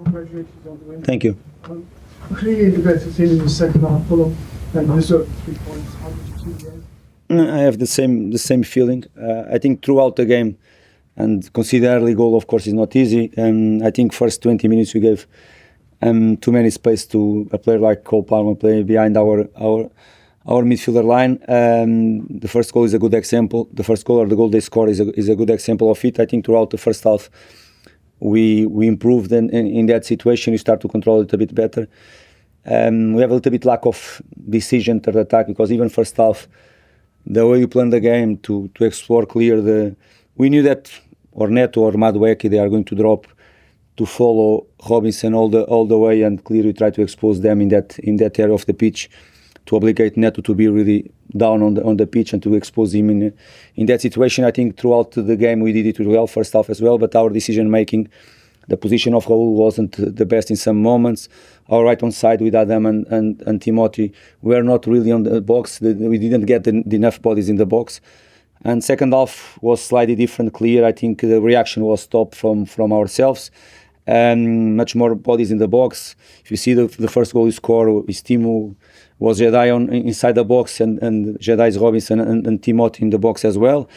Congratulations on the win. Thank you. Clearly the better team in the second half, Fulham, and deserved 3 points. How did you see the game? I have the same feeling. I think throughout the game, and consider early goal, of course, is not easy. I think first 20 minutes we gave too many space to a player like Cole Palmer play behind our midfielder line. The first goal is a good example. The first goal or the goal they score is a good example of it. I think throughout the first half we improved, and in that situation we start to control it a bit better. We have a little bit lack of decision to the attack, because even first half, the way you plan the game to explore clear we knew that or Neto or Madueke, they are going to drop to follow Robinson all the way, and clearly try to expose them in that area of the pitch, to obligate Neto to be really down on the pitch and to expose him in that situation. I think throughout the game we did it really well, first half as well, but our decision making, the position of Raul wasn't the best in some moments. Our right on side with Adam and Timothy were not really on the box. We didn't get enough bodies in the box. And second half was slightly different, clear. I think the reaction was stopped from ourselves. Much more bodies in the box. If you see the first goal you score, his team was Jedi inside the box, and Jedi's Robinson and Timothy in the box as well.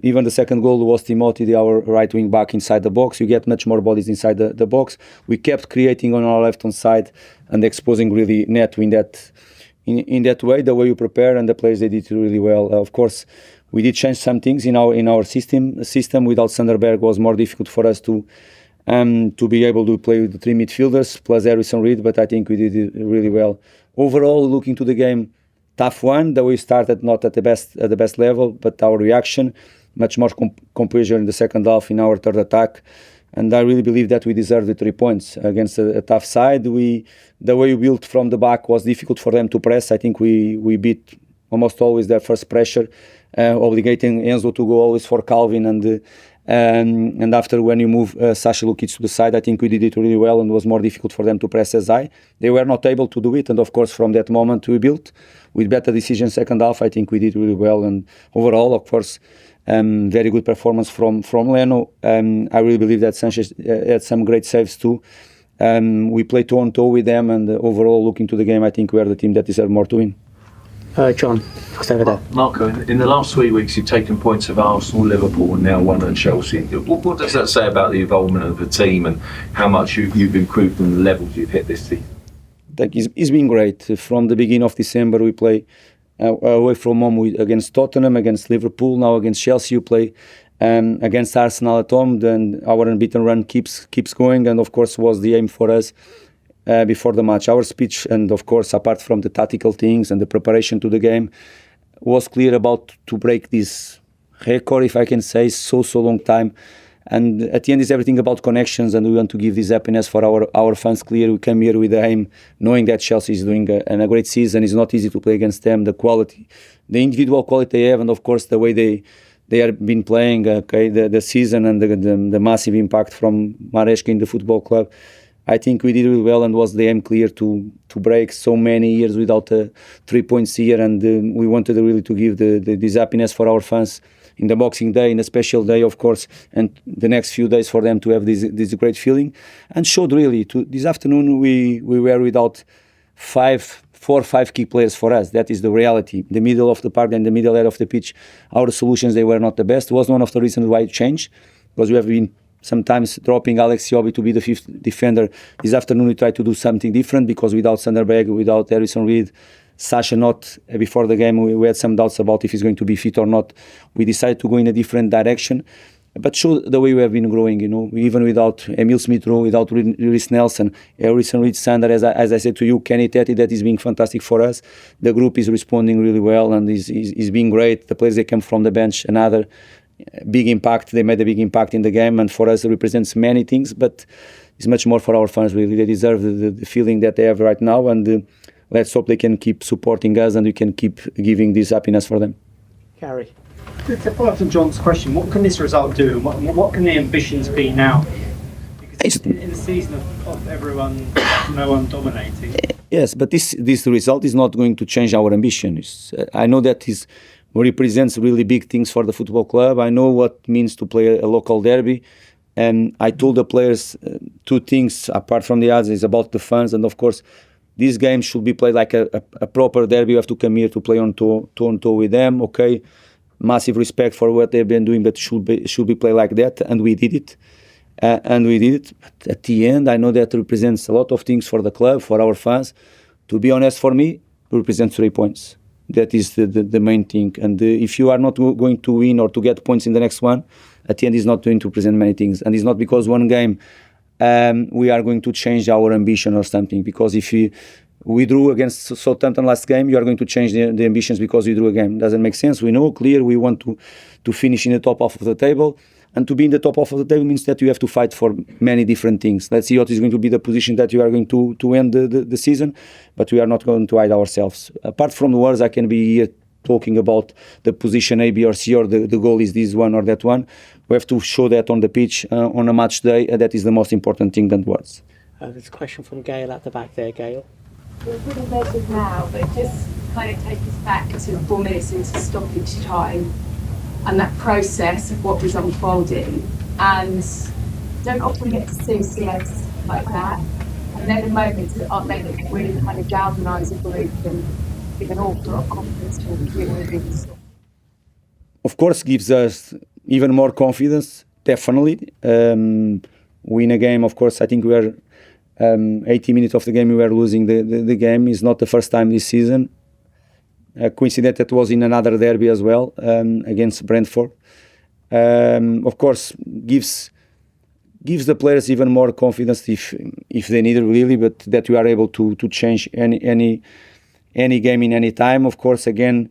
Even the second goal was Timothy, our right wing back, inside the box. You get much more bodies inside the box. We kept creating on our left hand side and exposing really Neto in that way, the way you prepare, and the players, they did really well. Of course, we did change some things in our system. Without Sanderberg was more difficult for us to be able to play with the three midfielders plus Harrison Reed, but I think we did it really well. Overall, looking to the game, tough one. The way we started, not at the best level, but our reaction, much more composure in the second half in our third attack, and I really believe that we deserved the 3 points against a tough side. The way we built from the back was difficult for them to press. I think we beat almost always their first pressure, obligating Enzo to go always for Calvin, and after when you move Sasha Lukic to the side, I think we did it really well, and it was more difficult for them to press as high. They were not able to do it, and of course from that moment we built with better decisions. Second half, I think we did really well, and overall, of course, very good performance from Leno. I really believe that Sanchez had some great saves too. We played toe-on-toe with them, and overall, looking to the game, I think we are the team that deserve more to win. John, just over there. Marco, in the last 3 weeks, you've taken points of Arsenal, Liverpool, and now one at Chelsea. What does that say about the involvement of the team and how much you've improved on the levels you've hit this season? It's been great. From the beginning of December, we play away from home against Tottenham, against Liverpool, now against Chelsea. You play against Arsenal at home. Then our unbeaten run keeps going, and of course was the aim for us. Before the match, our speech, and of course apart from the tactical things and the preparation to the game, was clear about to break this record, if I can say, so long time. And at the end, it's everything about connections, and we want to give this happiness for our fans. Clear, we came here with the aim, knowing that Chelsea is doing a great season. It's not easy to play against them. The quality, the individual quality they have, and of course the way they have been playing, the season, and the massive impact from Maresca in the football club. I think we did really well, and was the aim clear to break so many years without 3 points here, and we wanted really to give this happiness for our fans in the Boxing Day, in a special day, of course, and the next few days for them to have this great feeling, and showed really. This afternoon we were without 4 or 5 key players for us. That is the reality. The middle of the park and the middle area of the pitch, our solutions, they were not the best. It was one of the reasons why it changed, because we have been sometimes dropping Alex Iwobi to be the 5th defender. This afternoon we tried to do something different, because without Sanderberg, without Harrison Reed, Sasha not, before the game we had some doubts about if he's going to be fit or not. We decided to go in a different direction, but show the way we have been growing, even without Emil Smith-Rowe, without Reece Nelson, Harrison Reed, Sander, as I said to you, Kenny Teti, that is being fantastic for us. The group is responding really well, and is being great. The players, they come from the bench, another big impact. They made a big impact in the game, and for us it represents many things, but it's much more for our fans, really. They deserve the feeling that they have right now, and let's hope they can keep supporting us, and we can keep giving this happiness for them. Gary. To follow up to John's question, what can this result do? What can the ambitions be now? Because in a season of everyone, no one dominating. Yes, but this result is not going to change our ambition. I know that is represents really big things for the football club. I know what it means to play a local derby. And I told the players two things apart from the others is about the fans, and of course, this game should be played like a proper derby. You have to come here to play on toe with them. Okay, massive respect for what they've been doing, but should be played like that, and we did it. But at the end, I know that represents a lot of things for the club, for our fans. To be honest, for me, it represents 3 points. That is the main thing. And if you are not going to win or to get points in the next one, at the end, it's not going to present many things. And it's not because one game we are going to change our ambition or something. Because if we drew against Southampton last game, you are going to change the ambitions because we drew a game. Doesn't make sense. We know, clear, we want to finish in the top half of the table. And to be in the top half of the table means that you have to fight for many different things. Let's see what is going to be the position that you are going to end the season, but we are not going to hide ourselves. Apart from the words, I can be here talking about the position A, B or C, or the goal is this one or that one. We have to show that on the pitch on a match day, and that is the most important thing than words. There's a question from Gail at the back there, Gail. We're pretty late now, but just kind of take us back to 4 minutes into stoppage time and that process of what was unfolding, and don't often get to see CS like that, and then the moments that are made that really kind of galvanise a group and give an awful lot of confidence to the community. Of course, gives us even more confidence, definitely. Win a game, of course, I think we are 80 minutes of the game we were losing the game. Is not the first time this season. Coincident that was in another derby as well, against Brentford. Of course, gives the players even more confidence if they need it really, but that we are able to change any game in any time. Of course, again,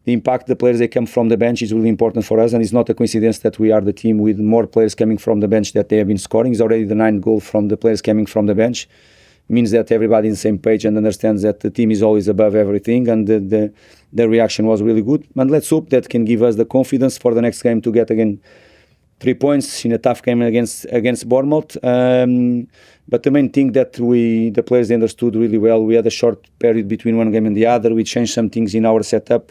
the impact the players they come from the bench is really important for us, and it's not a coincidence that we are the team with more players coming from the bench that they have been scoring. It's already the 9th goal from the players coming from the bench. Means that everybody is on the same page and understands that the team is always above everything, and the reaction was really good. And let's hope that can give us the confidence for the next game to get again 3 points in a tough game against Bournemouth. But the main thing that the players understood really well, we had a short period between one game and the other. We changed some things in our setup.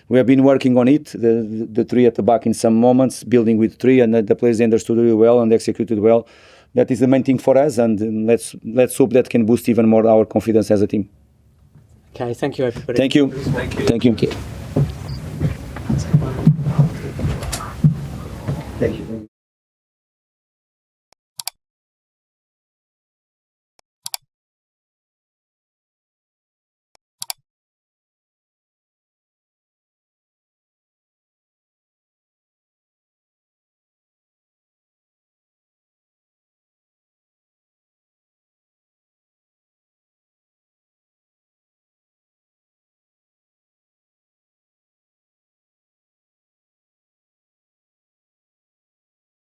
We have been working on it, the three at the back in some moments, building with three, and the players understood really well and executed well. That is the main thing for us, and let's hope that can boost even more our confidence as a team. Okay, thank you everybody. Thank you. Thank you. Thank you.